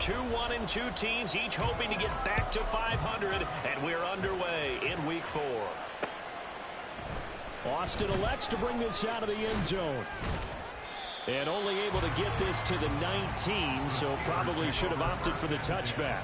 2-1-2 teams, each hoping to get back to 500, and we're underway in Week 4. Austin elects to bring this out of the end zone. And only able to get this to the 19, so probably should have opted for the touchback.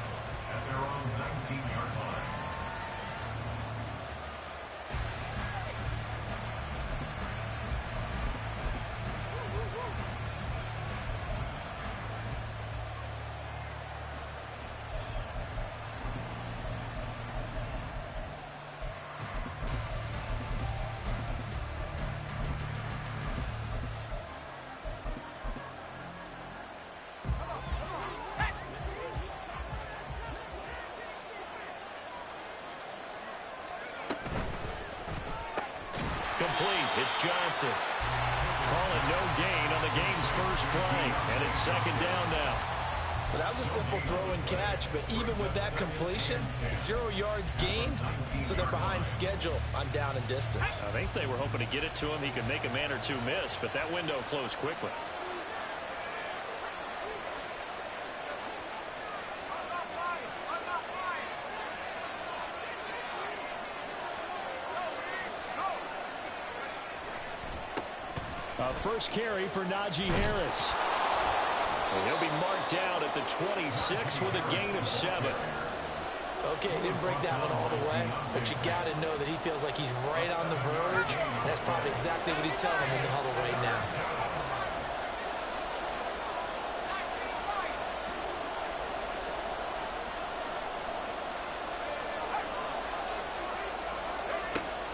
Complete. It's Johnson. Call it no gain on the game's first play. And it's second down now. Well, that was a simple throw and catch, but even with that completion, 0 yards gained, so they're behind schedule on down and distance. I think they were hoping to get it to him. He could make a man or two miss, but that window closed quickly. First carry for Najee Harris. And he'll be marked down at the 26 with a gain of 7. Okay, he didn't break that one all the way, but you got to know that he feels like he's right on the verge, and that's probably exactly what he's telling him in the huddle right now.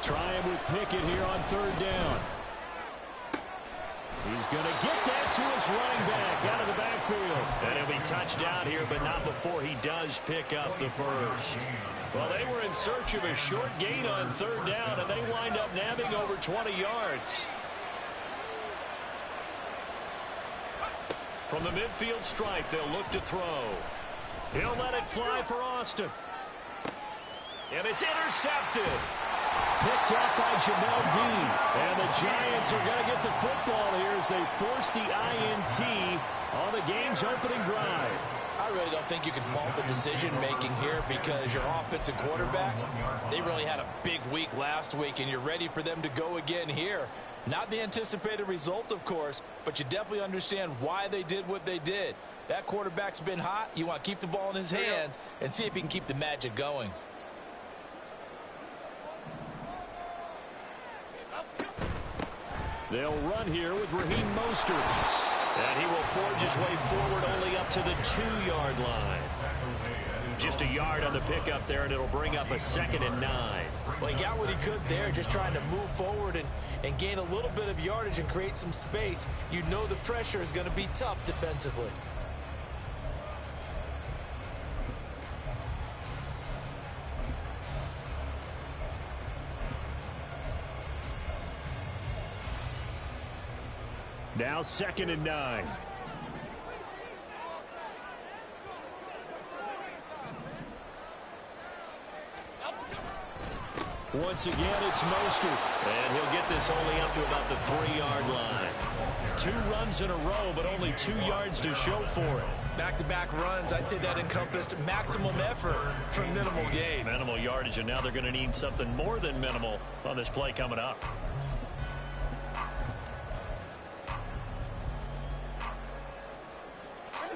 Trying with Pickett here on third down. He's going to get that to his running back out of the backfield. And he'll be touched down here, but not before he does pick up the first. Well, they were in search of a short gain on third down, and they wind up nabbing over 20 yards. From the midfield stripe, they'll look to throw. He'll let it fly for Austin. And it's intercepted. Picked up by Jamel Dean. And the Giants are going to get the football here as they force the INT on the game's opening drive. I really don't think you can fault the decision-making here because your offensive quarterback, they really had a big week last week, and you're ready for them to go again here. Not the anticipated result, of course, but you definitely understand why they did what they did. That quarterback's been hot. You want to keep the ball in his hands and see if he can keep the magic going. They'll run here with Raheem Mostert. And he will forge his way forward only up to the 2-yard line. Just a yard on the pickup there, and it'll bring up a 2nd and 9. Well, he got what he could there, just trying to move forward and gain a little bit of yardage and create some space. You know the pressure is going to be tough defensively. Now 2nd and 9. Once again, it's Mostert. And he'll get this only up to about the 3-yard line. 2 runs in a row, but only 2 yards to show for it. Back-to-back runs, I'd say that encompassed maximum effort for minimal gain. Minimal yardage, and now they're going to need something more than minimal on this play coming up.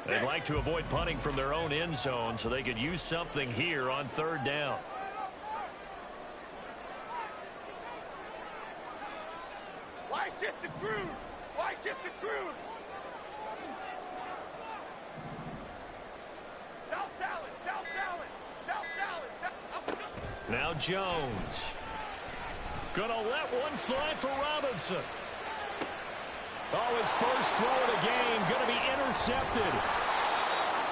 They'd like to avoid punting from their own end zone so they could use something here on 3rd down. Why shift to Crumz? Why shift to Crumz? South salad, South salad, South salad, South. Now Jones. Gonna let one fly for Robinson. Oh, his first throw of the game going to be intercepted.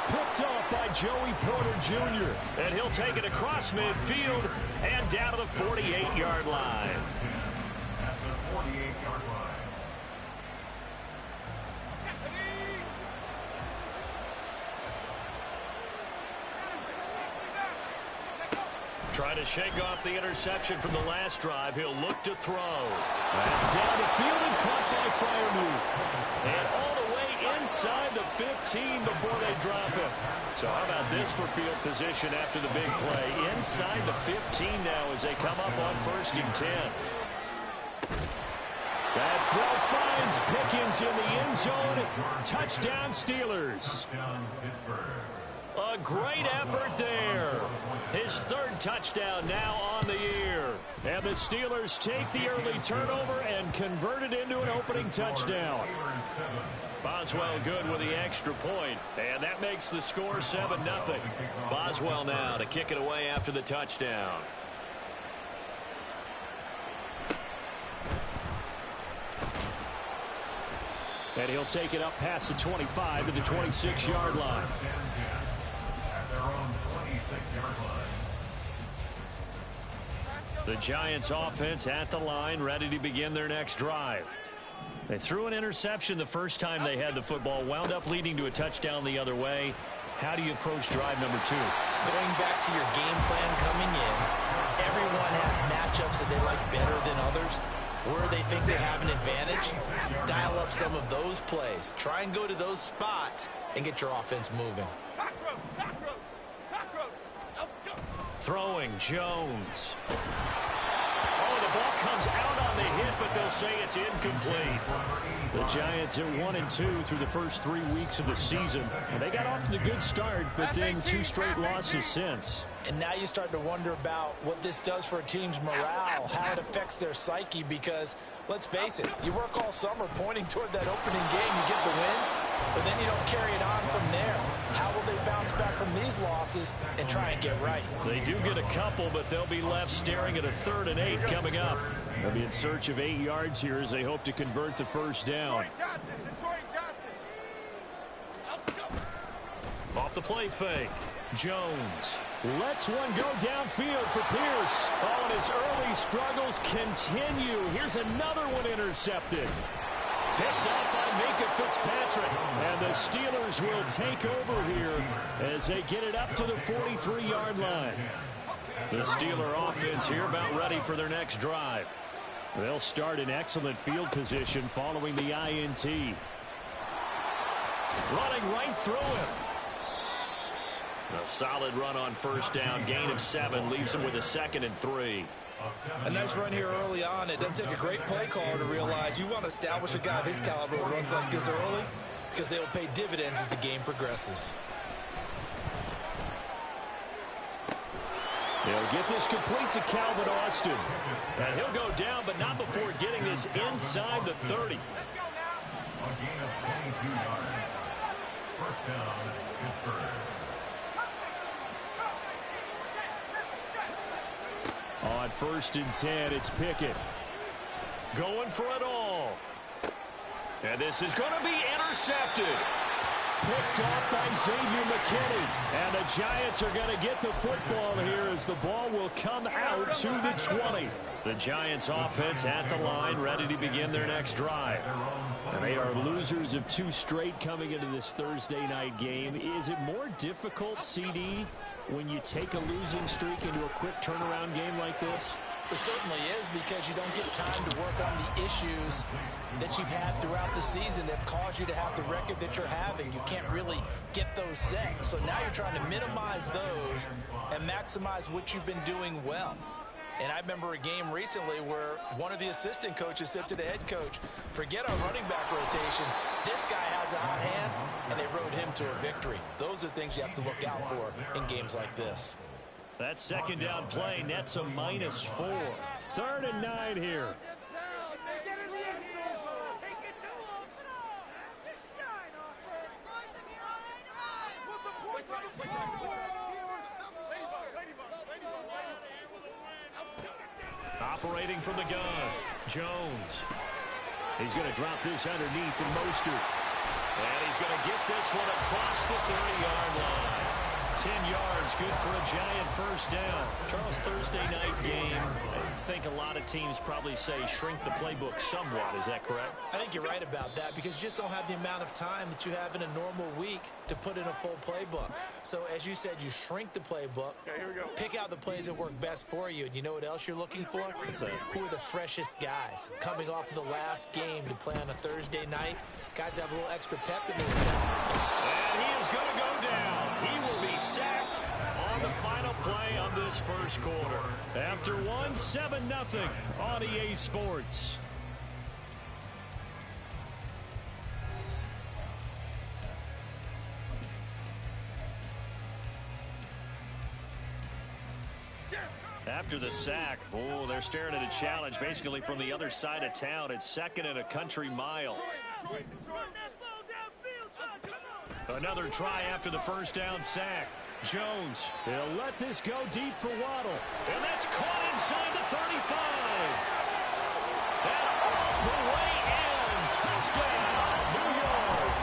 Picked off by Joey Porter Jr. And he'll take it across midfield and down to the 48-yard line. At the 48-yard line. Trying to shake off the interception from the last drive. He'll look to throw. That's down the field and caught by Freiermuth. And all the way inside the 15 before they drop him. So how about this for field position after the big play? Inside the 15 now as they come up on 1st and 10. That throw finds Pickens in the end zone. Touchdown, Steelers. A great effort there. His 3rd touchdown now on the year. And the Steelers take the early turnover and convert it into an opening touchdown. Boswell good with the extra point, and that makes the score 7-0. Boswell now to kick it away after the touchdown. And he'll take it up past the 25 to the 26-yard line. The Giants offense at the line, ready to begin their next drive. They threw an interception the first time they had the football, wound up leading to a touchdown the other way. How do you approach drive number 2? Going back to your game plan coming in, everyone has matchups that they like better than others. Where they think they have an advantage, dial up some of those plays. Try and go to those spots and get your offense moving. Throwing Jones. Oh, the ball comes out on the hit, but they'll say it's incomplete. The Giants are 1-2 through the first 3 weeks of the season. And they got off to the good start, but then 2 straight losses since. And now you start to wonder about what this does for a team's morale, how it affects their psyche, because let's face it, you work all summer pointing toward that opening game, you get the win, but then you don't carry it on from there. How will they bounce back from these losses and try and get right? They do get a couple, but they'll be left staring at a 3rd and 8 coming up. They'll be in search of 8 yards here as they hope to convert the first down. Off the play fake. Jones lets one go downfield for Pierce. Oh, and his early struggles continue. Here's another one intercepted. Picked up by Minka Fitzpatrick. And the Steelers will take over here as they get it up to the 43-yard line. The Steeler offense here about ready for their next drive. They'll start in excellent field position following the INT. Running right through him. A solid run on first down. Gain of 7 leaves him with a 2nd and 3. A nice run here early on. It doesn't take a great play caller to realize you want to establish a guy of his caliber who runs like this early because they will pay dividends as the game progresses. They'll get this complete to Calvin Austin. And he'll go down, but not before getting this inside the 30. A gain of 22 yards. First down, Pittsburgh. On 1st and 10, it's Pickett. Going for it all. And this is going to be intercepted. Picked off by Xavier McKinney. And the Giants are going to get the football here as the ball will come out to the 20. The Giants offense at the line, ready to begin their next drive. And they are losers of 2 straight coming into this Thursday night game. Is it more difficult, CD, when you take a losing streak into a quick turnaround game like this? It certainly is, because you don't get time to work on the issues that you've had throughout the season that have caused you to have the record that you're having. You can't really get those set. So now you're trying to minimize those and maximize what you've been doing well. And I remember a game recently where one of the assistant coaches said to the head coach, forget our running back rotation. This guy has a hot hand, and they rode him to a victory. Those are things you have to look out for in games like this. That 2nd down play nets a -4. 3rd and 9 here. Operating from the gun, Jones. He's going to drop this underneath to Mostert. And he's going to get this one across the 30-yard line. 10 yards, good for a Giant first down. Charles, Thursday night game, I think a lot of teams probably say shrink the playbook somewhat. Is that correct? I think you're right about that, because you just don't have the amount of time that you have in a normal week to put in a full playbook. So as you said, you shrink the playbook, pick out the plays that work best for you. And you know what else you're looking for? Who are the freshest guys coming off of the last game to play on a Thursday night? Guys have a little extra pep in their step. And he is going to go down. He will this first quarter. After one, 7-0 on EA Sports. After the sack, oh, they're staring at a challenge basically from the other side of town. It's second and a country mile. Another try after the first down sack. Jones, he'll let this go deep for Waddle. And that's caught inside the 35. And all the way in. Touchdown, New York.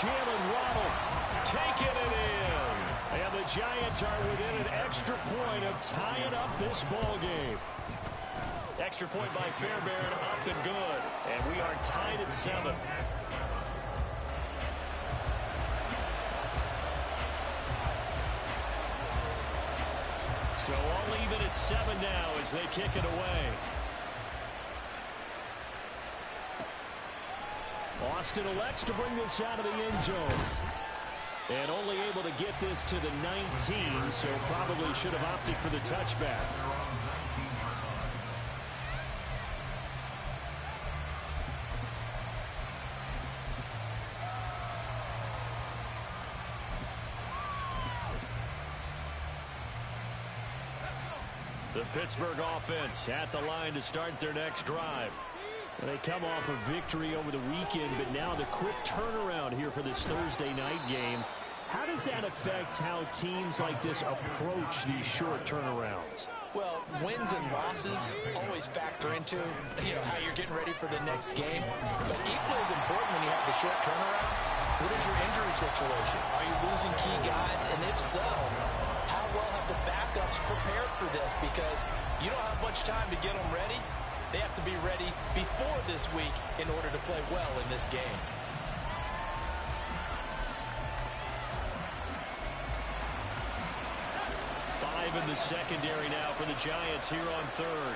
Jalen Waddle taking it in. And the Giants are within an extra point of tying up this ball game. Extra point by Fairbairn, up and good. And we are tied at 7. So all even at 7 now as they kick it away. Austin elects to bring this out of the end zone. And only able to get this to the 19, so probably should have opted for the touchback. The Pittsburgh offense at the line to start their next drive. They come off a victory over the weekend, but now the quick turnaround here for this Thursday night game. How does that affect how teams like this approach these short turnarounds? Well, wins and losses always factor into, how you're getting ready for the next game. But equally as important when you have the short turnaround, what is your injury situation? Are you losing key guys? And if so, how well have the backups prepared for this? Because you don't have much time to get them ready. They have to be ready before this week in order to play well in this game. Five in the secondary now for the Giants here on third.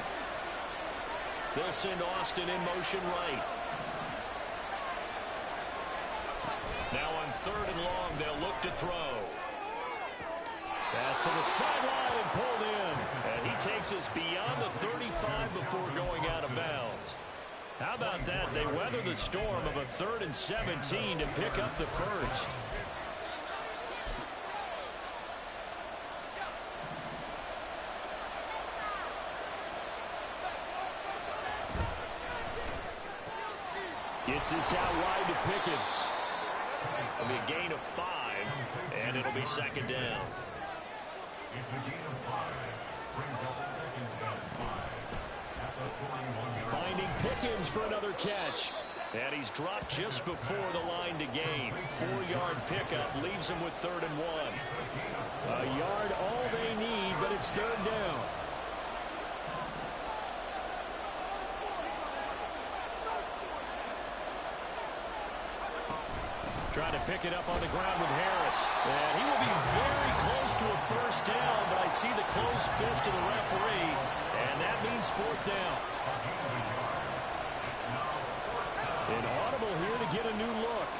They'll send Austin in motion right. Now on third and long, they'll look to throw. Pass to the sideline and pulled in. And he takes us beyond the 35 before going out of bounds. How about that? They weather the storm of a 3rd and 17 to pick up the first. Gets this out wide to Pickens. It'll be a gain of 5, and it'll be second down. It's a gain of 5. Brings up seconds down 5 at the 41. Finding Pickens for another catch. And he's dropped just before the line to gain. 4-yard pickup leaves him with 3rd and 1. A yard all they need, but it's 3rd down. Trying to pick it up on the ground with Harris. And he will be very close to a first down, but I see the closed fist of the referee, and that means 4th down. An audible here to get a new look.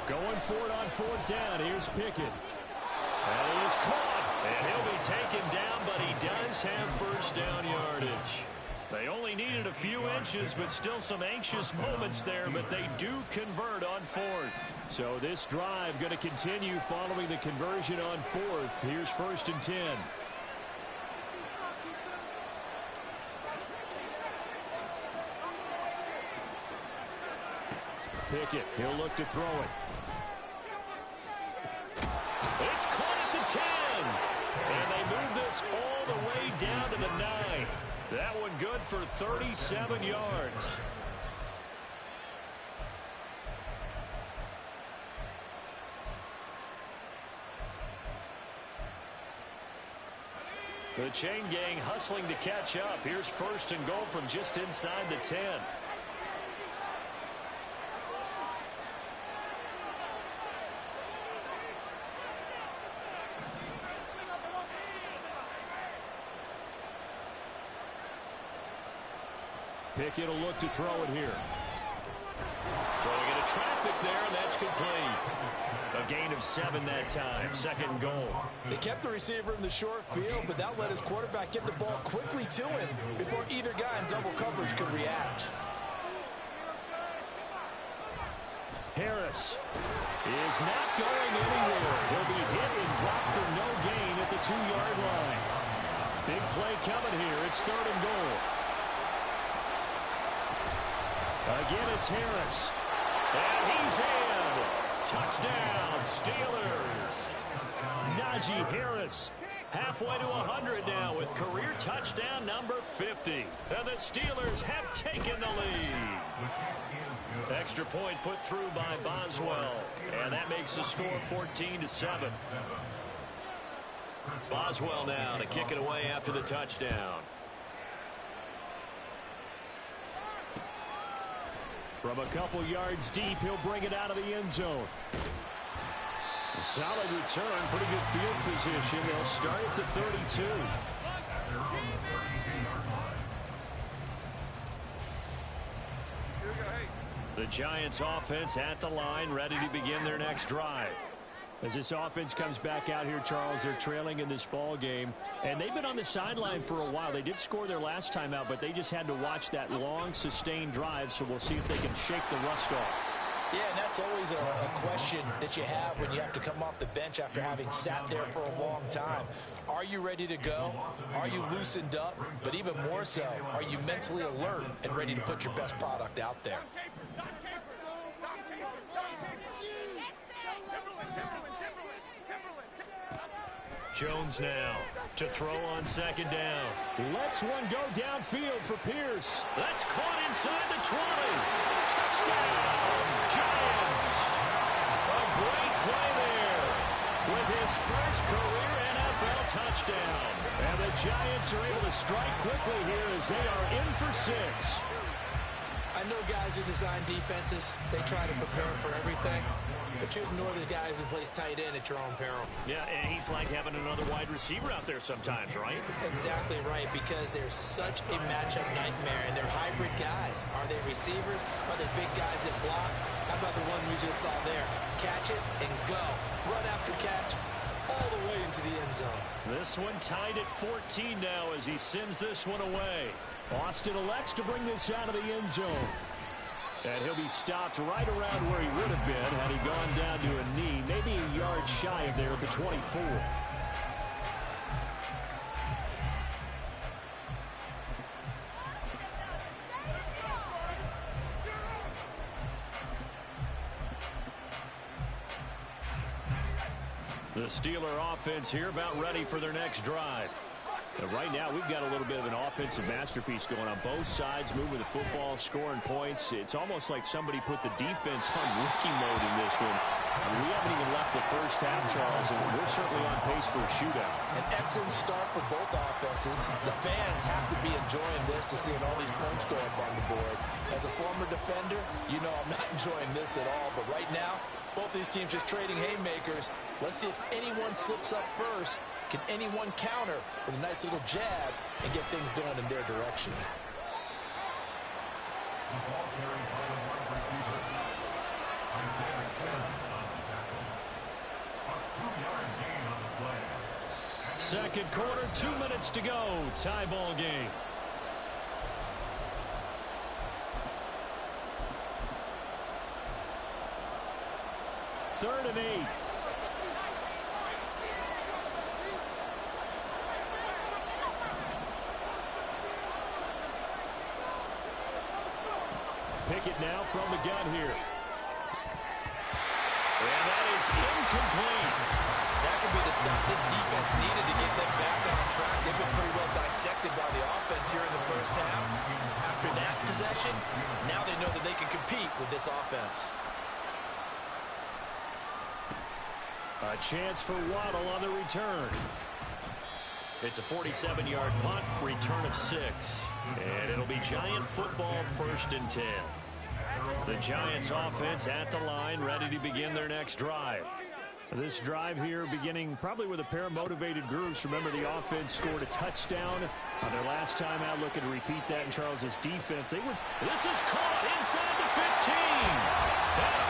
Going for it on 4th down. Here's Pickett. And he is caught. And he'll be taken down, but he does have first down yardage. They only needed a few inches, but still some anxious moments there, but they do convert on 4th. So this drive going to continue following the conversion on 4th. Here's 1st and 10. Pickett, he'll look to throw it. It's caught at the 10. And they move this all the way down to the 9. That one good for 37 yards. The chain gang hustling to catch up. Here's 1st and goal from just inside the 10. Pickett will look to throw it here. Throwing into traffic there, and that's complete. A gain of 7 that time. Second and goal. They kept the receiver in the short field, but that let his quarterback get the ball quickly to him before either guy in double coverage could react. Harris is not going anywhere. He'll be hit and dropped for no gain at the 2-yard line. Big play coming here. It's third and goal. Again, it's Harris. And he's in. Touchdown, Steelers. Najee Harris halfway to 100 now with career touchdown number 50. And the Steelers have taken the lead. Extra point put through by Boswell. And that makes the score 14-7. Boswell now to kick it away after the touchdown. From a couple yards deep, he'll bring it out of the end zone. A solid return, pretty good field position. They'll start at the 32. The Giants offense at the line, ready to begin their next drive. As this offense comes back out here, Charles, they're trailing in this ball game, and they've been on the sideline for a while. They did score their last time out, but they just had to watch that long, sustained drive, so we'll see if they can shake the rust off. Yeah, and that's always a question that you have when you have to come off the bench after having sat there for a long time. Are you ready to go? Are you loosened up? But even more so, are you mentally alert and ready to put your best product out there? Jones now to throw on second down. Lets one go downfield for Pierce. That's caught inside the 20. Touchdown, Giants. A great play there with his first career NFL touchdown. And the Giants are able to strike quickly here as they are in for 6. I know guys who design defenses, they try to prepare for everything, but you ignore the guy who plays tight end at your own peril. Yeah, and he's like having another wide receiver out there sometimes, right? Exactly right, because they're such a matchup nightmare, and they're hybrid guys. Are they receivers? Are they big guys that block? How about the one we just saw there? Catch it and go. Run after catch all the way into the end zone. This one tied at 14 now as he sends this one away. Austin elects to bring this out of the end zone. And he'll be stopped right around where he would have been had he gone down to a knee, maybe a yard shy of there at the 24. The Steeler offense here about ready for their next drive. Right now, we've got a little bit of an offensive masterpiece going on both sides, moving the football, scoring points. It's almost like somebody put the defense on rookie mode in this one. We haven't even left the first half, Charles, and we're certainly on pace for a shootout. An excellent start for both offenses. The fans have to be enjoying this to seeing all these points go up on the board. As a former defender, you know I'm not enjoying this at all. But right now, both these teams just trading haymakers. Let's see if anyone slips up first. Can anyone counter with a nice little jab and get things going in their direction? The ball carried by the wide receiver. Isaiah Sims on the tackle. A 2-yard gain on the play. Second quarter, 2 minutes to go. Tie ball game. Third and 8. Pickett now from the gun here. And that is incomplete. That could be the stuff this defense needed to get them back on track. They've been pretty well dissected by the offense here in the first half. After that possession, now they know that they can compete with this offense. A chance for Waddle on the return. It's a 47-yard punt, return of 6. And it'll be Giant football, 1st and 10. The Giants offense at the line, ready to begin their next drive. This drive here beginning probably with a pair of motivated groups. Remember, the offense scored a touchdown on their last time out. Looking to repeat that in Charles's defense. This is caught inside the 15. And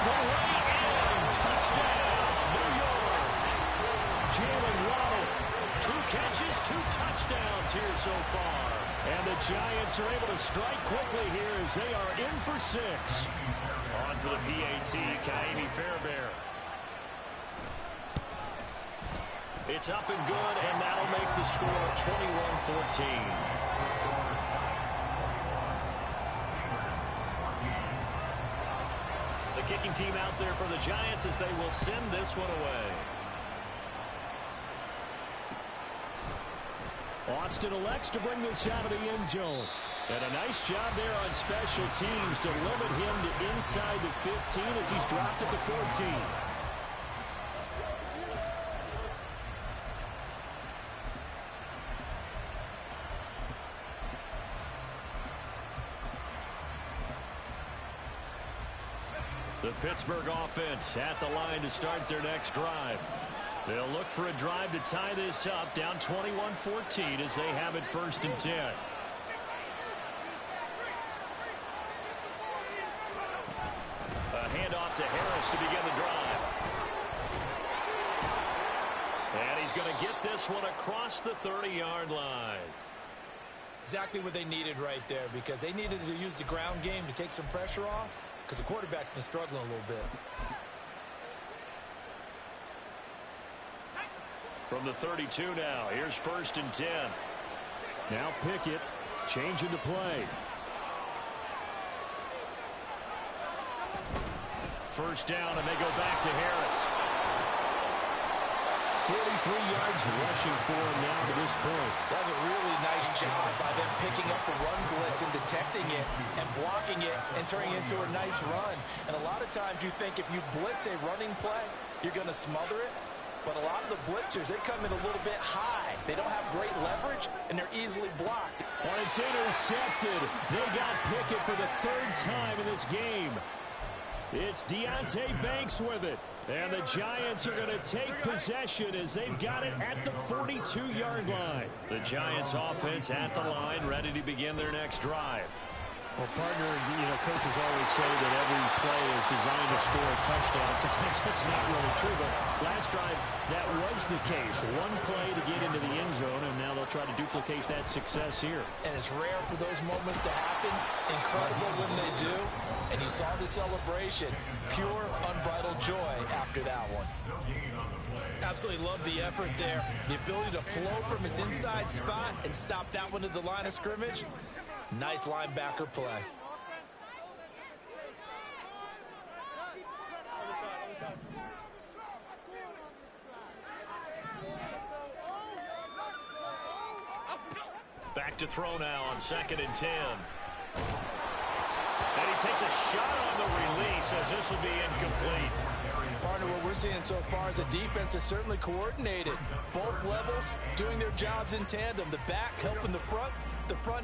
all the way in. Touchdown, New York. Jalen Waddle. 2 catches, 2 touchdowns here so far. And the Giants are able to strike quickly here as they are in for 6. On for the PAT, Kaimi Fairbairn. It's up and good, and that'll make the score 21-14. The kicking team out there for the Giants as they will send this one away. Austin elects to bring this out of the end zone. And a nice job there on special teams to limit him to inside the 15 as he's dropped at the 14. The Pittsburgh offense at the line to start their next drive. They'll look for a drive to tie this up, down 21-14 as they have it 1st and 10. A handoff to Harris to begin the drive. And he's going to get this one across the 30-yard line. Exactly what they needed right there, because they needed to use the ground game to take some pressure off, because the quarterback's been struggling a little bit. From the 32 now, here's 1st and 10. Now Pickett changing to play. 1st down, and they go back to Harris. 43 yards rushing for him now to this point. That's a really nice job by them picking up the run blitz and detecting it and blocking it and turning it into a nice run. And a lot of times you think if you blitz a running play, you're going to smother it. But a lot of the blitzers, they come in a little bit high. They don't have great leverage, and they're easily blocked. Oh, it's intercepted. They got Pickett for the 3rd time in this game. It's Deonte Banks with it. And the Giants are going to take possession as they've got it at the 42-yard line. The Giants offense at the line, ready to begin their next drive. Well, partner, coaches always say that every play is designed to score a touchdown. Sometimes that's not really true, but last drive, that was the case. One play to get into the end zone, and now they'll try to duplicate that success here. And it's rare for those moments to happen. Incredible when they do. And you saw the celebration. Pure, unbridled joy after that one. Absolutely love the effort there. The ability to flow from his inside spot and stop that one at the line of scrimmage. Nice linebacker play. Back to throw now on 2nd and 10. And he takes a shot on the release as this will be incomplete. Partner, what we're seeing so far is the defense is certainly coordinated. Both levels doing their jobs in tandem. The back helping the front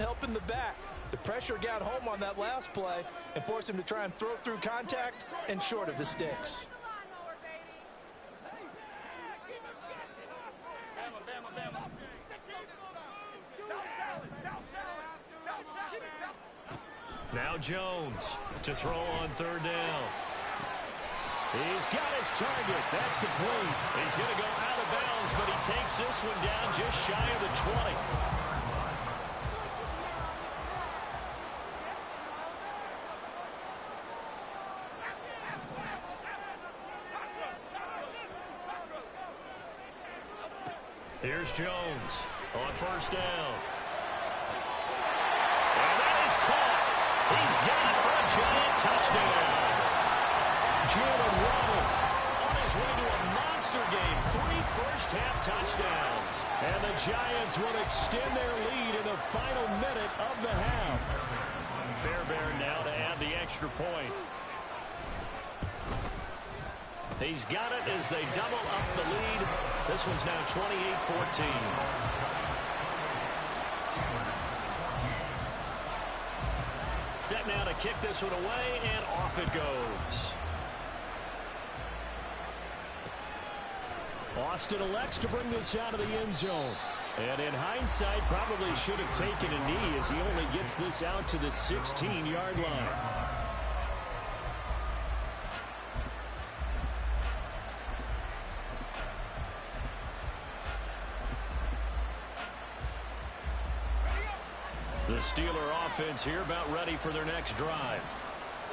helping the back. The pressure got home on that last play and forced him to try and throw through contact and short of the sticks. Now Jones to throw on 3rd down. He's got his target. That's complete. He's going to go out of bounds, but he takes this one down just shy of the 20. Here's Jones on 1st down. And that is caught. He's got it for a giant touchdown. Jalen Waddle on his way to a monster game. 3 first-half touchdowns. And the Giants will extend their lead in the final minute of the half. Fairbairn now to add the extra point. He's got it as they double up the lead. This one's now 28-14. Set now to kick this one away, and off it goes. Austin elects to bring this out of the end zone. And in hindsight, probably should have taken a knee as he only gets this out to the 16-yard line. The Steeler offense here about ready for their next drive.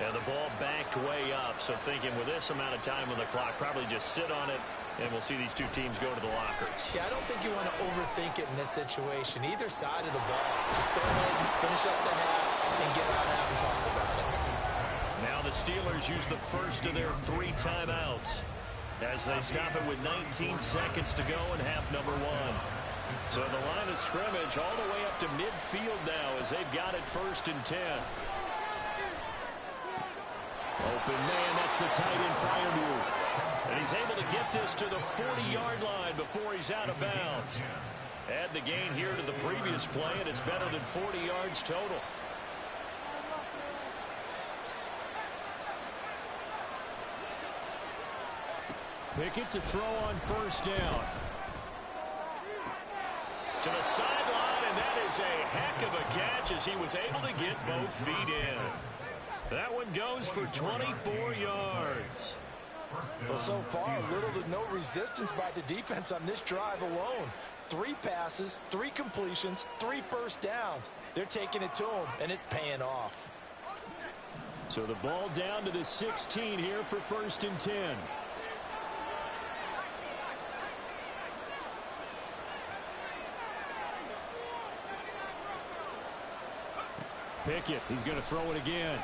And the ball backed way up, so thinking with this amount of time on the clock, probably just sit on it, and we'll see these two teams go to the lockers. Yeah, I don't think you want to overthink it in this situation. Either side of the ball. Just go ahead and finish up the half and get out and talk about it. Now the Steelers use the first of their 3 timeouts as they stop it with 19 seconds to go in half number 1. So the line of scrimmage all the way up to midfield now as they've got it 1st and 10. Open man, that's the tight end fire move. And he's able to get this to the 40-yard line before he's out of bounds. Add the gain here to the previous play, and it's better than 40 yards total. Pickett to throw on 1st down. To the sideline, and that is a heck of a catch as he was able to get both feet in. That one goes for 24 yards. Well, so far, little to no resistance by the defense on this drive alone. 3 passes, 3 completions, 3 first downs. They're taking it to him, and it's paying off. So the ball down to the 16 here for 1st and 10. Pickett, he's going to throw it again.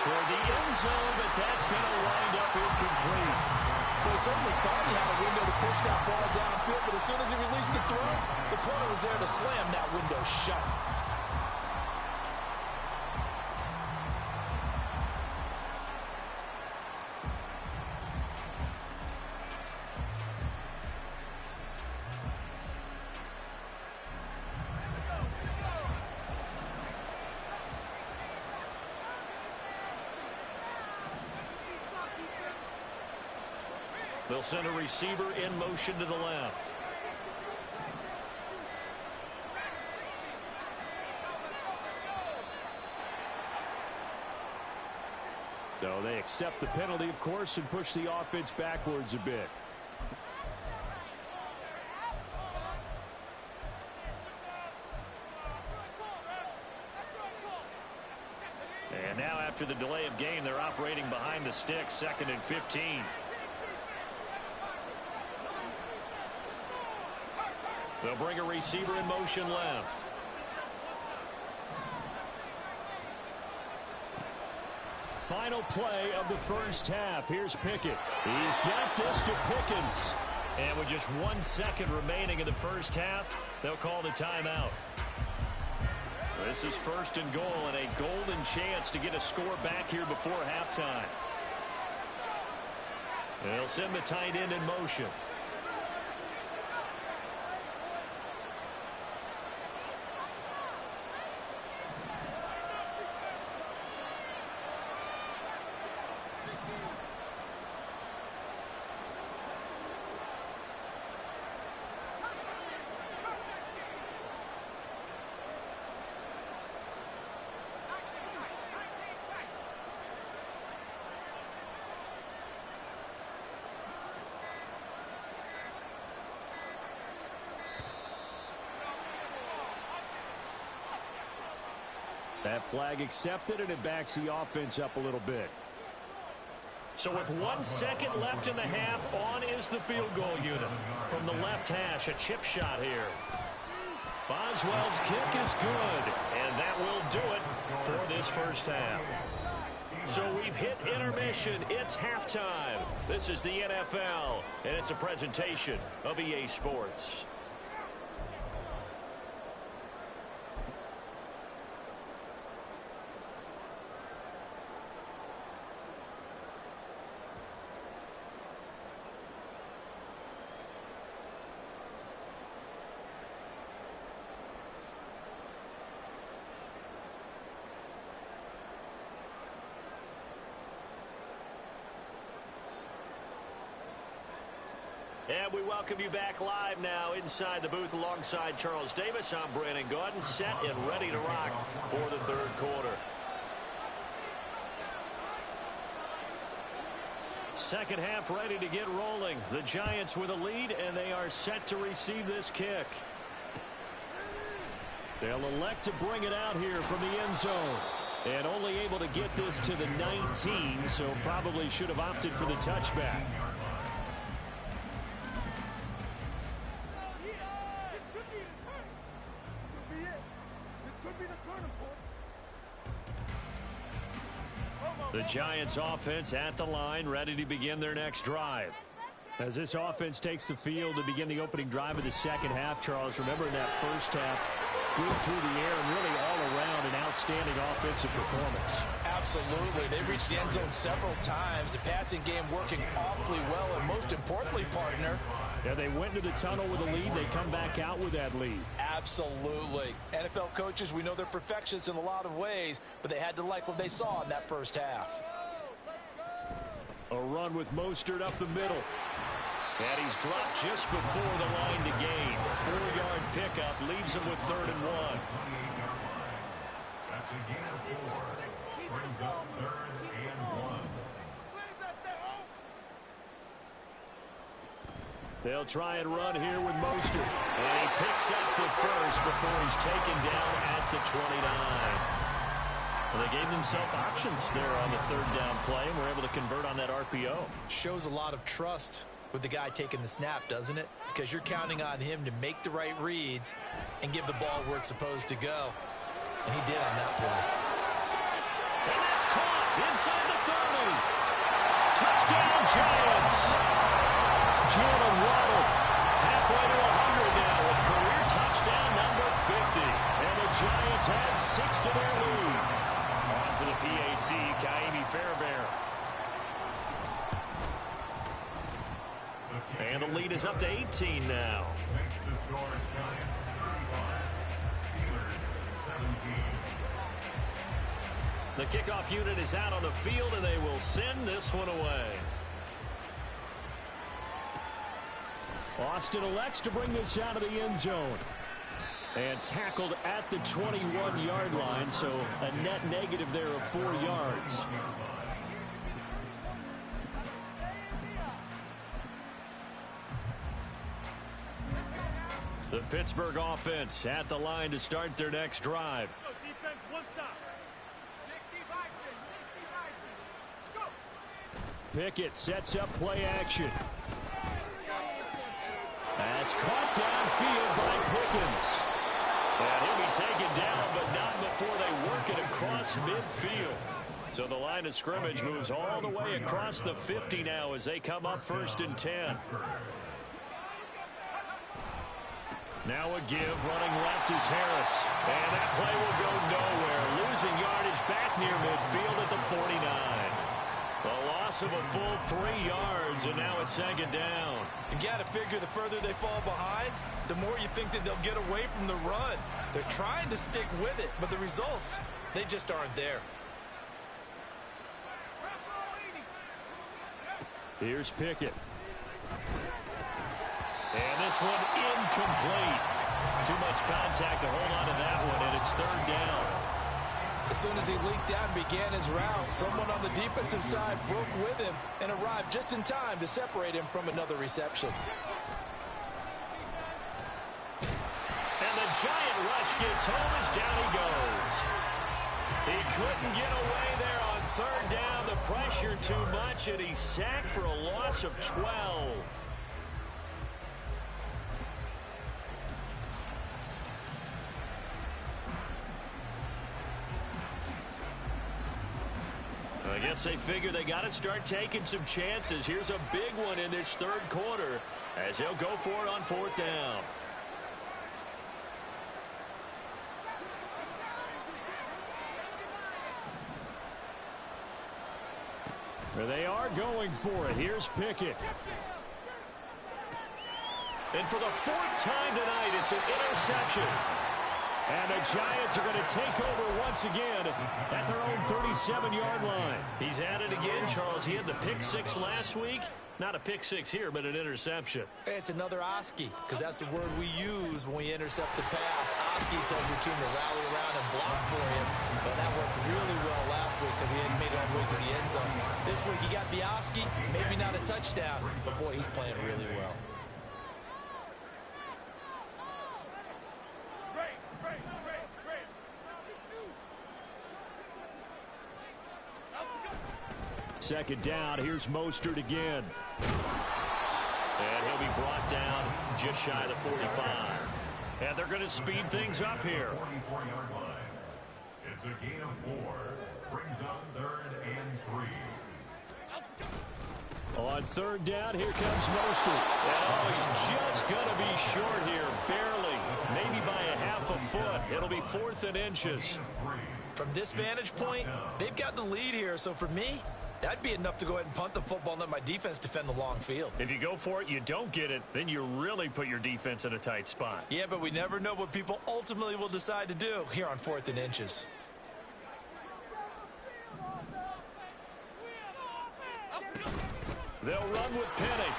Toward the end zone, but that's going to wind up incomplete. Well, he certainly thought he had a window to push that ball downfield, but as soon as he released the throw, the corner was there to slam that window shut. They'll send a receiver in motion to the left. So they accept the penalty, of course, and push the offense backwards a bit. And now after the delay of game, they're operating behind the sticks, 2nd and 15. They'll bring a receiver in motion left. Final play of the 1st half. Here's Pickett. He's got this to Pickens. And with just 1 second remaining in the 1st half, they'll call the timeout. This is 1st and goal and a golden chance to get a score back here before halftime. They'll send the tight end in motion. That flag accepted, and it backs the offense up a little bit. So with 1 second left in the half, on is the field goal unit. From the left hash, a chip shot here. Boswell's kick is good, and that will do it for this 1st half. So we've hit intermission. It's halftime. This is the NFL, and it's a presentation of EA Sports. And we welcome you back live now inside the booth alongside Charles Davis. I'm Brandon Gaudin, set and ready to rock for the third quarter. Second half ready to get rolling. The Giants with a lead, and they are set to receive this kick. They'll elect to bring it out here from the end zone. And only able to get this to the 19, so probably should have opted for the touchback. The Giants offense at the line, ready to begin their next drive. As this offense takes the field to begin the opening drive of the second half, Charles, remember in that first half, good through the air and really all around an outstanding offensive performance. Absolutely. They reached the end zone several times. The passing game working awfully well, and most importantly, partner, yeah, they went into the tunnel with a lead. They come back out with that lead. Absolutely. NFL coaches, we know they're perfectionists in a lot of ways, but they had to like what they saw in that first half. A run with Mostert up the middle. And he's dropped just before the line to gain. 4-yard pickup leaves him with 3rd and 1. That's a gain of 4. Brings up 3rd and 1. They'll try and run here with Mostert. And he picks up the first before he's taken down at the 29. Well, they gave themselves options there on the 3rd down play, and were able to convert on that RPO. Shows a lot of trust with the guy taking the snap, doesn't it? Because you're counting on him to make the right reads and give the ball where it's supposed to go. And he did on that play. And that's caught inside the 30. Touchdown, Giants. Jalen Waddle halfway to 100 now with career touchdown number 50. And the Giants add 6 to their lead. On for the PAT, Kaimi Fairbairn. And the lead is up to 18 now. Makes the score Giants 35, Steelers 17. The kickoff unit is out on the field, and they will send this one away. Austin elects to bring this out of the end zone. And tackled at the 21-yard line, so a net negative there of 4 yards. The Pittsburgh offense at the line to start their next drive. Defense, one stop. 60 Bison. Let's go. Pickett sets up play action. That's caught downfield by Pickens. And he'll be taken down, but not before they work it across midfield. So the line of scrimmage moves all the way across the 50 now as they come up 1st and 10. Now a give, running left is Harris. And that play will go nowhere. Losing yardage back near midfield at the 49. A loss of a full 3 yards, and now it's 2nd down. You got to figure the further they fall behind, the more you think that they'll get away from the run. They're trying to stick with it, but the results, they just aren't there. Here's Pickett. And this one incomplete. Too much contact to hold on to that one, and it's 3rd down. As soon as he leaked out and began his route, someone on the defensive side broke with him and arrived just in time to separate him from another reception. And the Giant rush gets home as down he goes. He couldn't get away there on 3rd down. The pressure too much, and he's sacked for a loss of 12. I guess they figure they got to start taking some chances. Here's a big one in this 3rd quarter as they'll go for it on 4th down. There they are going for it. Here's Pickett. And for the 4th time tonight, it's an interception. And the Giants are going to take over once again at their own 37-yard line. He's at it again, Charles. He had the pick six last week. Not a pick six here, but an interception. It's another Oski, because that's the word we use when we intercept the pass. Oski tells your team to rally around and block for him. But that worked really well last week because he hadn't made it all the way to the end zone. This week he got the Oski, maybe not a touchdown, but boy, he's playing really well. Second down, here's Mostert again. And he'll be brought down just shy of the 45. And they're going to speed things up here. 44-yard line. It's a gain of 4. Brings up 3rd and 3. On third down, here comes Mostert. Oh, he's just going to be short here, barely, maybe by a half a foot. It'll be 4th and inches. From this vantage point, they've got the lead here, so for me, that'd be enough to go ahead and punt the football and let my defense defend the long field. If you go for it, you don't get it, then you really put your defense in a tight spot. Yeah, but we never know what people ultimately will decide to do here on 4th and inches. They'll run with Penny.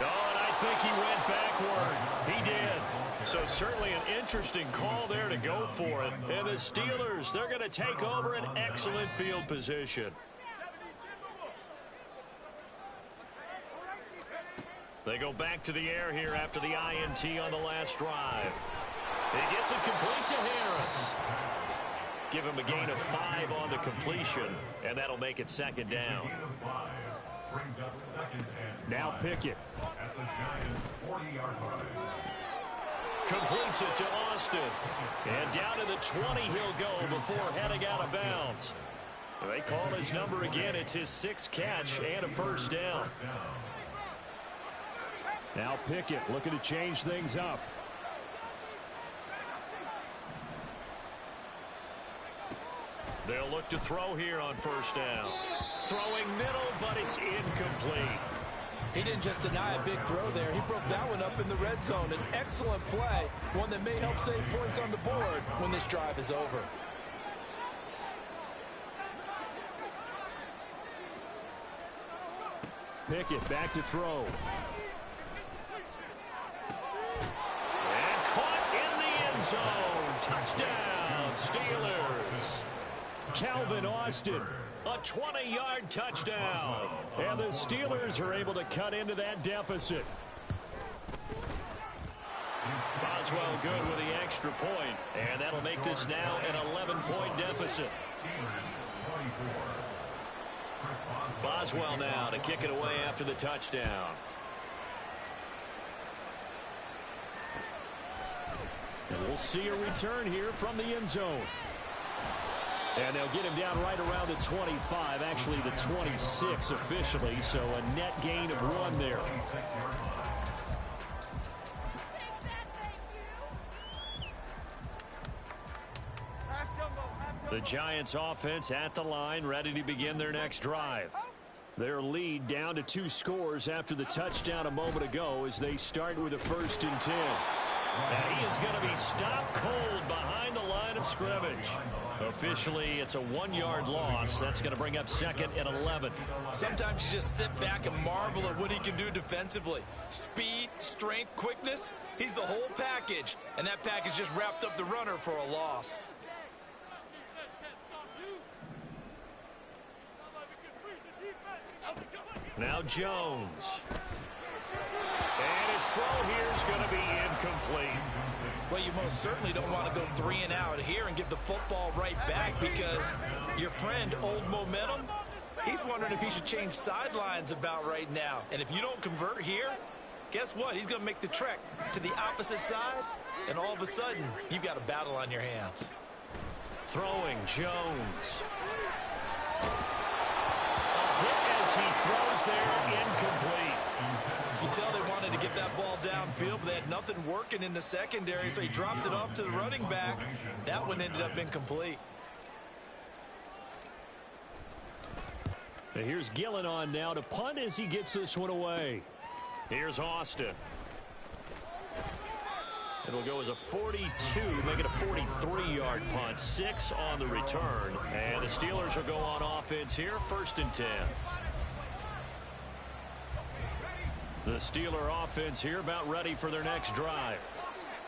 Oh, and I think he went backward. He did. So certainly an interesting call there to go for it. And the Steelers, they're going to take over an excellent field position. They go back to the air here after the INT on the last drive. He gets it complete to Harris. Give him a gain of 5 on the completion, and that'll make it second down. Brings up 2nd and 5. Now Pickett. At the Giants' 40-yard line. Completes it to Austin. And down to the 20 he'll go before heading out of bounds. They call his number again. It's his 6th catch and a first down. Now Pickett looking to change things up. They'll look to throw here on first down. Throwing middle, but it's incomplete. He didn't just deny a big throw there. He broke that one up in the red zone. An excellent play, one that may help save points on the board when this drive is over. Pickett back to throw. And caught in the end zone. Touchdown, Steelers. Calvin Austin. A 20-yard touchdown. And the Steelers are able to cut into that deficit. Boswell good with the extra point, and that'll make this now an 11-point deficit. Boswell now to kick it away after the touchdown. And we'll see a return here from the end zone. And they'll get him down right around the 25, actually the 26 officially, so a net gain of 1 there. The Giants offense at the line, ready to begin their next drive. Their lead down to 2 scores after the touchdown a moment ago as they start with a 1st and 10. And he is going to be stopped cold behind the line of scrimmage. Officially, it's a 1-yard loss. That's going to bring up 2nd and 11. Sometimes you just sit back and marvel at what he can do defensively. Speed, strength, quickness, he's the whole package. And that package just wrapped up the runner for a loss. Now Jones. And his throw here is going to be incomplete. Well, you most certainly don't want to go 3 and out here and give the football right back because your friend, Old Momentum, he's wondering if he should change sidelines about right now. And if you don't convert here, guess what? He's going to make the trek to the opposite side, and all of a sudden, you've got a battle on your hands. Throwing Jones. As he throws there, incomplete. You tell they wanted to get that ball downfield, but they had nothing working in the secondary, so he dropped it off to the running back. That one ended up incomplete. And here's Gillen on now to punt as he gets this one away. Here's Austin. It'll go as a 42, make it a 43-yard punt. 6 on the return. And the Steelers will go on offense here, 1st and 10. The Steeler offense here about ready for their next drive.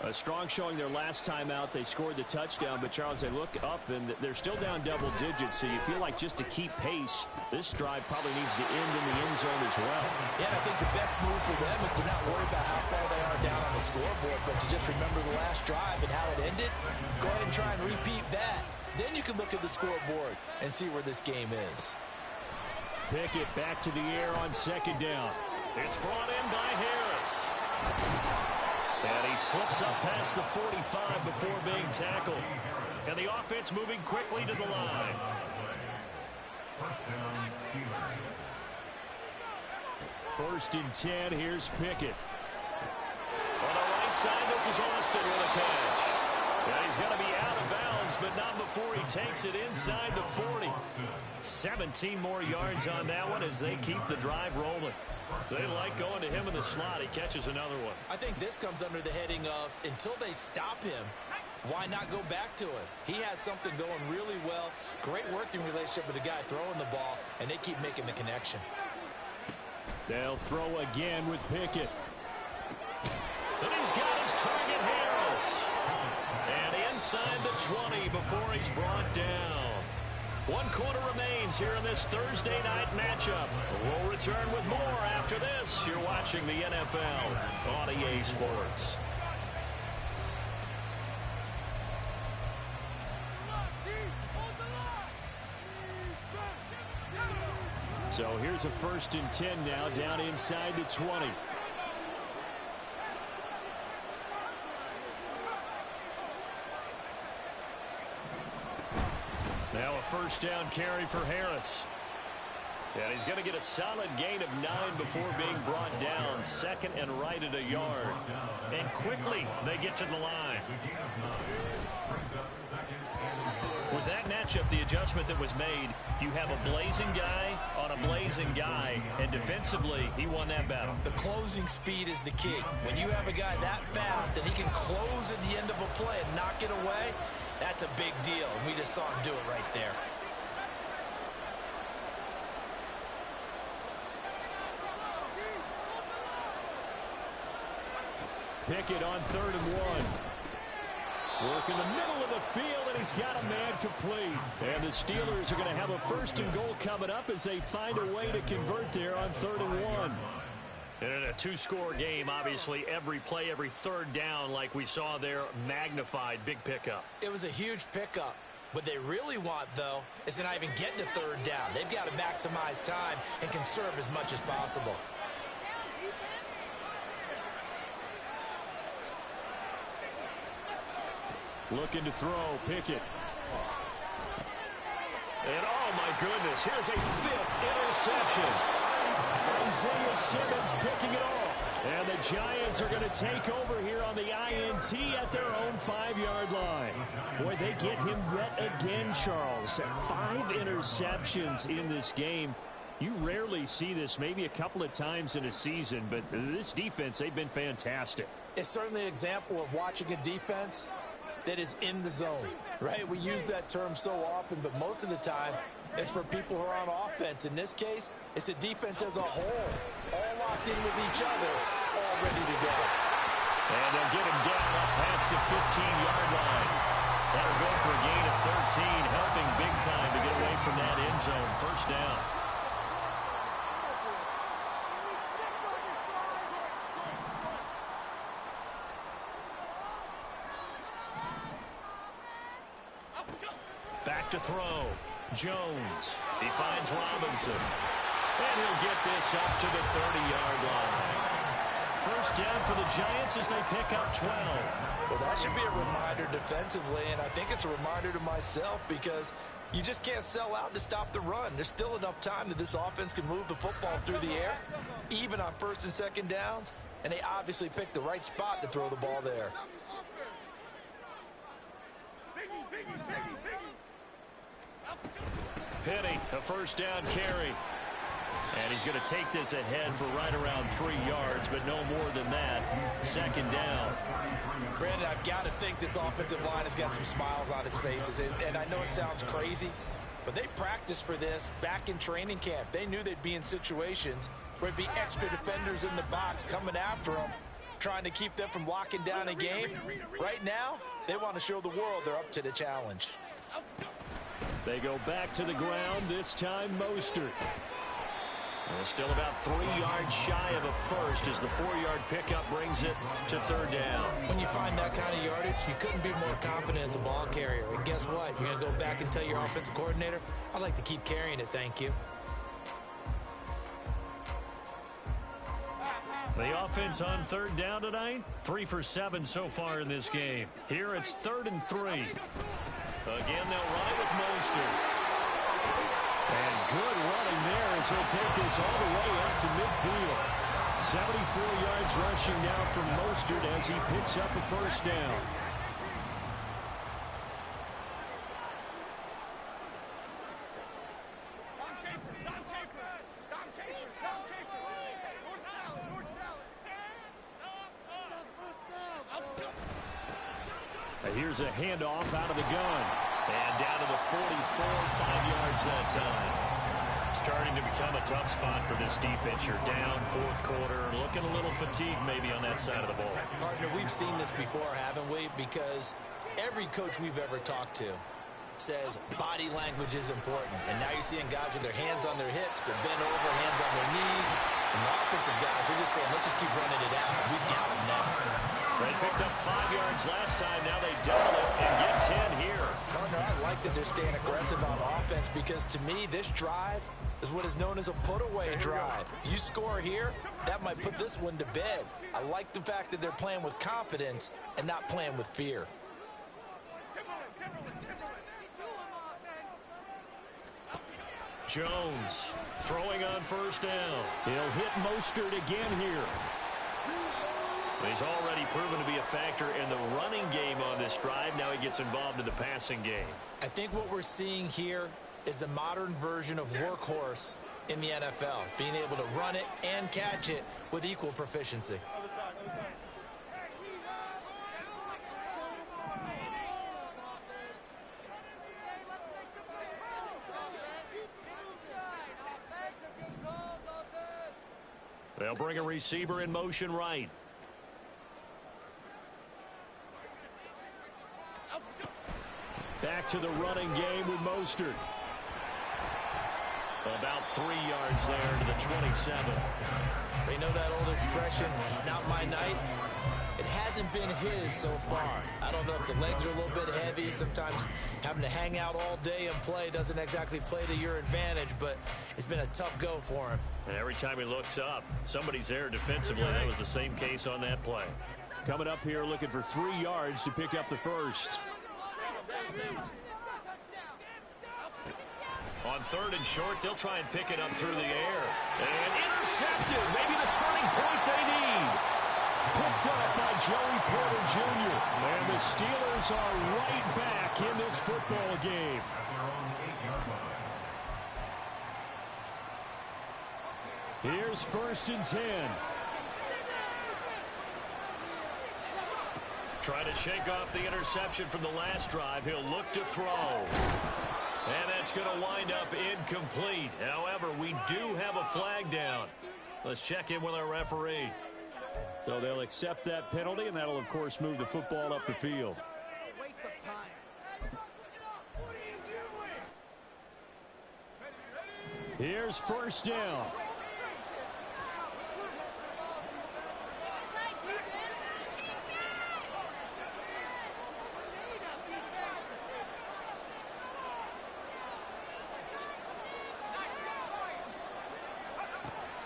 A strong showing their last time out. They scored the touchdown, but Charles, they look up and they're still down double digits, so you feel like just to keep pace, this drive probably needs to end in the end zone as well. Yeah, I think the best move for them is to not worry about how far they are down on the scoreboard, but to just remember the last drive and how it ended. Go ahead and try and repeat that. Then you can look at the scoreboard and see where this game is. Pickett back to the air on 2nd down. It's brought in by Harris. And he slips up past the 45 before being tackled. And the offense moving quickly to the line. First down, Steelers. 1st and 10, here's Pickett. On the right side, this is Austin with a catch. And he's going to be out of bounds, but not before he takes it inside the 40. 17 more yards on that one as they keep the drive rolling. They like going to him in the slot. He catches another one. I think this comes under the heading of until they stop him, why not go back to him? He has something going really well. Great working relationship with the guy throwing the ball, and they keep making the connection. They'll throw again with Pickett. And he's got his target, Harris. And inside the 20 before he's brought down. 1 quarter remains here in this Thursday night matchup. We'll return with more after this. You're watching the NFL on EA Sports. So here's a 1st and 10 now down inside the 20. Now a 1st down carry for Harris. And he's going to get a solid gain of 9 before being brought down. 2nd and right at a yard. And quickly they get to the line. With that matchup, the adjustment that was made, you have a blazing guy on a blazing guy, and defensively, he won that battle. The closing speed is the key. When you have a guy that fast and he can close at the end of a play and knock it away, that's a big deal, and we just saw him do it right there. Pickett on 3rd and 1. Work in the middle of the field, and he's got a man complete. And the Steelers are going to have a 1st and goal coming up as they find a way to convert there on 3rd and 1. And in a 2-score game, obviously, every play, every 3rd down, like we saw there, magnified. Big pickup. It was a huge pickup. What they really want, though, is to not even get to 3rd down. They've got to maximize time and conserve as much as possible. Looking to throw, Pickett. And oh my goodness, here's a 5th interception. Isaiah Simmons picking it off. And the Giants are going to take over here on the INT at their own 5-yard line. Boy, they get him yet again, Charles. 5 interceptions in this game. You rarely see this, maybe a couple of times in a season, but this defense, they've been fantastic. It's certainly an example of watching a defense that is in the zone, right? We use that term so often, but most of the time, it's for people who are on offense. In this case, it's a defense as a whole, all locked in with each other, all ready to go. And they'll get him down up past the 15-yard line. That'll go for a gain of 13, helping big time to get away from that end zone. 1st down. Back to throw. Jones. He finds Robinson. And he'll get this up to the 30-yard line. 1st down for the Giants as they pick up 12. Well, that should be a reminder defensively, and I think it's a reminder to myself because you just can't sell out to stop the run. There's still enough time that this offense can move the football through the air, even on 1st and 2nd downs, and they obviously picked the right spot to throw the ball there. Penny, a 1st down carry. And he's going to take this ahead for right around 3 yards, but no more than that. Second down. Brandon, I've got to think this offensive line has got some smiles on its faces. And I know it sounds crazy, but they practiced for this back in training camp. They knew they'd be in situations where there'd be extra defenders in the box coming after them, trying to keep them from locking down a game. Right now, they want to show the world they're up to the challenge. They go back to the ground, this time Mostert. Well, still about 3 yards shy of a first as the 4-yard pickup brings it to third down. When you find that kind of yardage, you couldn't be more confident as a ball carrier. And guess what? You're going to go back and tell your offensive coordinator, I'd like to keep carrying it, thank you. The offense on third down tonight, 3 for 7 so far in this game. Here it's 3rd and 3. Again, they'll run it with Mostert. And good running there as he'll take this all the way up to midfield. 74 yards rushing now from Mostert as he picks up a first down. Here's a handoff out of the gun. And down to the 44, 5 yards that time. Starting to become a tough spot for this defense. You're down fourth quarter, looking a little fatigued maybe on that side of the ball. Partner, we've seen this before, haven't we? Because every coach we've ever talked to says body language is important. And now you're seeing guys with their hands on their hips, they're bent over, hands on their knees. And the offensive guys are just saying, let's just keep running it out. We've got them now. They picked up 5 yards last time. Now they double it and get 10 here. Partner, I like that they're staying aggressive on offense because to me, this drive is what is known as a put-away drive. You score here, that might put this one to bed. I like the fact that they're playing with confidence and not playing with fear. Jones throwing on first down. He'll hit Mostert again here. He's already proven to be a factor in the running game on this drive. Now he gets involved in the passing game. I think what we're seeing here is the modern version of workhorse in the NFL, being able to run it and catch it with equal proficiency. They'll bring a receiver in motion right. Back to the running game with Mostert. About 3 yards there to the 27. You know that old expression, it's not my night? It hasn't been his so far. I don't know if the legs are a little bit heavy. Sometimes having to hang out all day and play doesn't exactly play to your advantage, but it's been a tough go for him. And every time he looks up, somebody's there defensively. That was the same case on that play. Coming up here looking for 3 yards to pick up the first. On 3rd and short, they'll try and pick it up through the air. And intercepted. Maybe the turning point they need. Picked up by Joey Porter Jr. And the Steelers are right back in this football game. Here's 1st and 10. Trying to shake off the interception from the last drive. He'll look to throw. And that's going to wind up incomplete. However, we do have a flag down. Let's check in with our referee. So they'll accept that penalty, and that'll, of course, move the football up the field. Waste of time. Here's 1st down.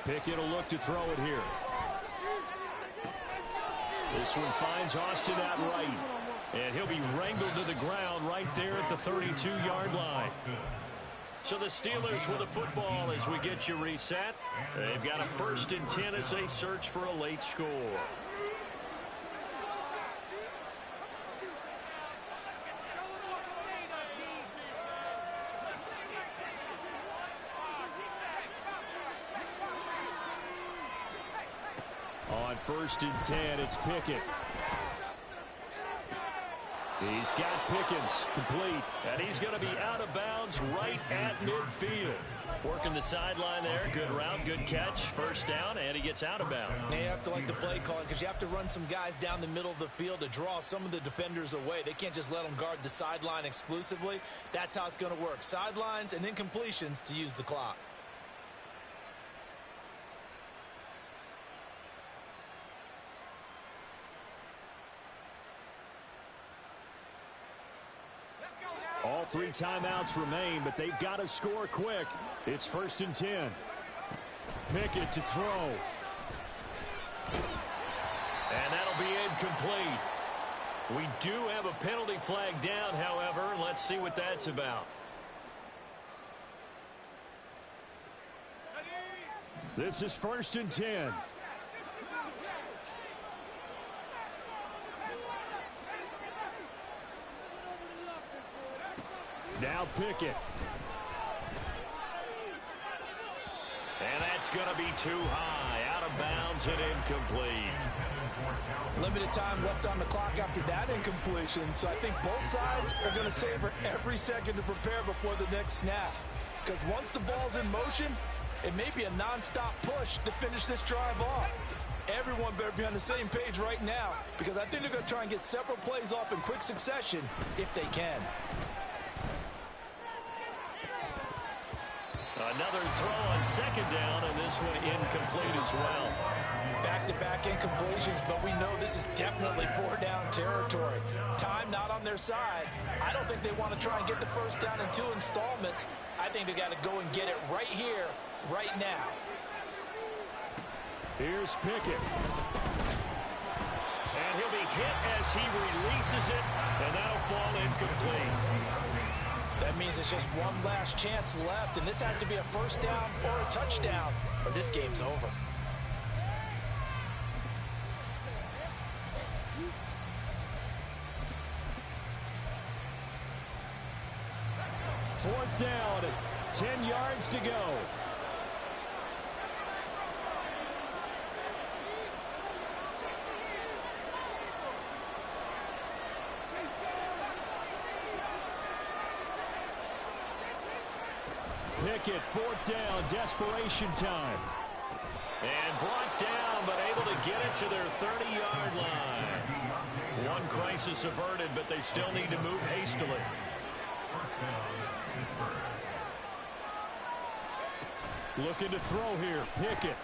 Pickett will look to throw it here. This one finds Austin at right. And he'll be wrangled to the ground right there at the 32-yard line. So the Steelers with the football as we get you reset. They've got a 1st and 10 as they search for a late score. first and 10, it's Pickett. He's got Pickens complete. And he's going to be out of bounds right at midfield. Working the sideline there. Good route, good catch. First down, and he gets out of bounds. You have to like the play calling because you have to run some guys down the middle of the field to draw some of the defenders away. They can't just let them guard the sideline exclusively. That's how it's going to work. Sidelines and incompletions to use the clock. All 3 timeouts remain, but they've got to score quick. It's first and 10. Pickett to throw. And that'll be incomplete. We do have a penalty flag down, however. Let's see what that's about. This is first and 10. Now Pickett. And that's going to be too high. Out of bounds and incomplete. Limited time left on the clock after that incompletion, so I think both sides are going to savor every second to prepare before the next snap. Because once the ball's in motion, it may be a non-stop push to finish this drive off. Everyone better be on the same page right now, because I think they're going to try and get several plays off in quick succession if they can. Another throw on second down, and this one incomplete as well. Back-to-back incompletions, but we know this is definitely 4-down territory. Time not on their side. I don't think they want to try and get the first down in 2 installments. I think they got to go and get it right here, right now. Here's Pickett. And he'll be hit as he releases it, and that'll fall incomplete. That means it's just one last chance left, and this has to be a first down or a touchdown, or this game's over. Fourth down, 10 yards to go. Pickett, fourth down, desperation time. And brought down, but able to get it to their 30-yard line. One crisis averted, but they still need to move hastily. Looking to throw here, Pickett.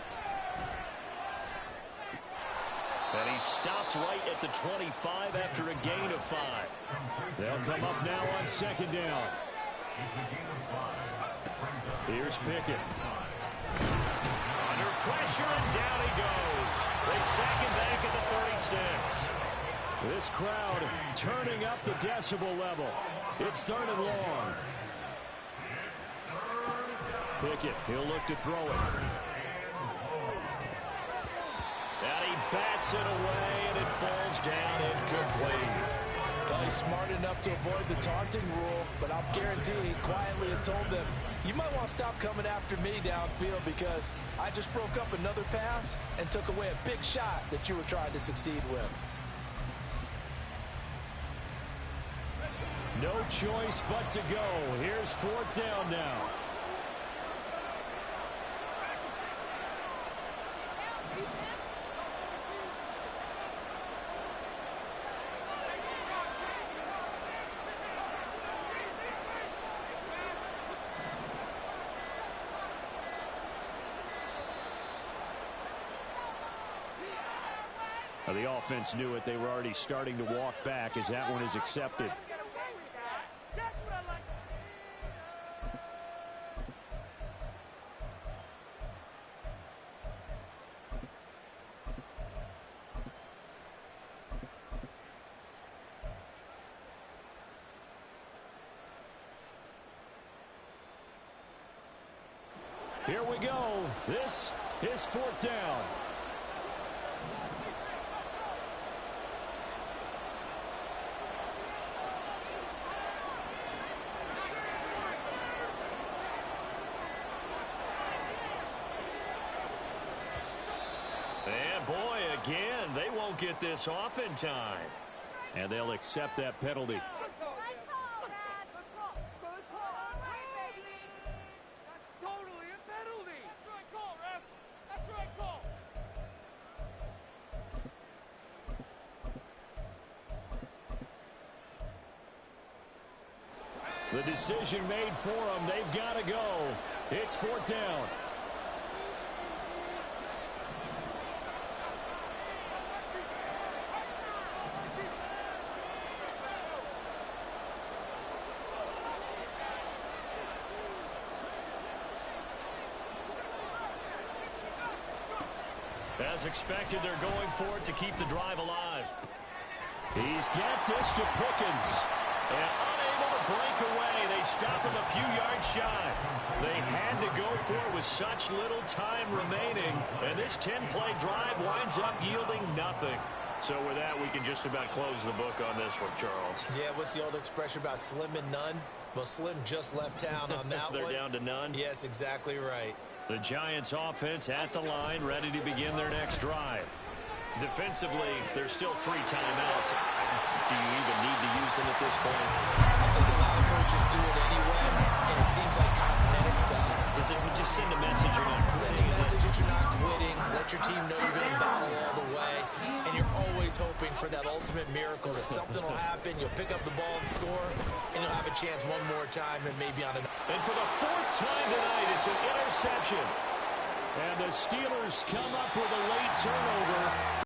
And he stopped right at the 25 after a gain of 5. They'll come up now on second down. Here's Pickett. Under pressure, and down he goes. They sack him back at the 36. This crowd turning up the decibel level. It's third and long. Pickett, he'll look to throw it. And he bats it away, and it falls down incomplete. Well, he's smart enough to avoid the taunting rule, but I'll guarantee he quietly has told them, you might want to stop coming after me downfield because I just broke up another pass and took away a big shot that you were trying to succeed with. No choice but to go. Here's fourth down now. Well, the offense knew it. They were already starting to walk back as that one is accepted. Here we go. This is fourth down. won't get this off in time. And they'll accept that penalty. The decision made for them. They've got to go. It's 4th down. As expected, they're going for it to keep the drive alive. He's got this to Pickens. And unable to break away. They stop him a few yards shy. They had to go for it with such little time remaining. And this 10-play drive winds up yielding nothing. So with that, we can just about close the book on this one, Charles. Yeah, what's the old expression about slim and none? Well, Slim just left town on that They're one. down to none? Yes, exactly right. The Giants offense at the line, ready to begin their next drive. Defensively, there's still 3 timeouts. Do you even need to use them at this point? I think a lot of coaches do it anyway, and it seems like cosmetics does. Does it just send a message you're not Send quitting? a message that you're not quitting. Let your team know you're going to battle all the way. And you're always hoping for that ultimate miracle that something will happen, you'll pick up the ball and score, and you'll have a chance one more time and maybe on another. And for the 4th time tonight, it's an interception. And the Steelers come up with a late turnover.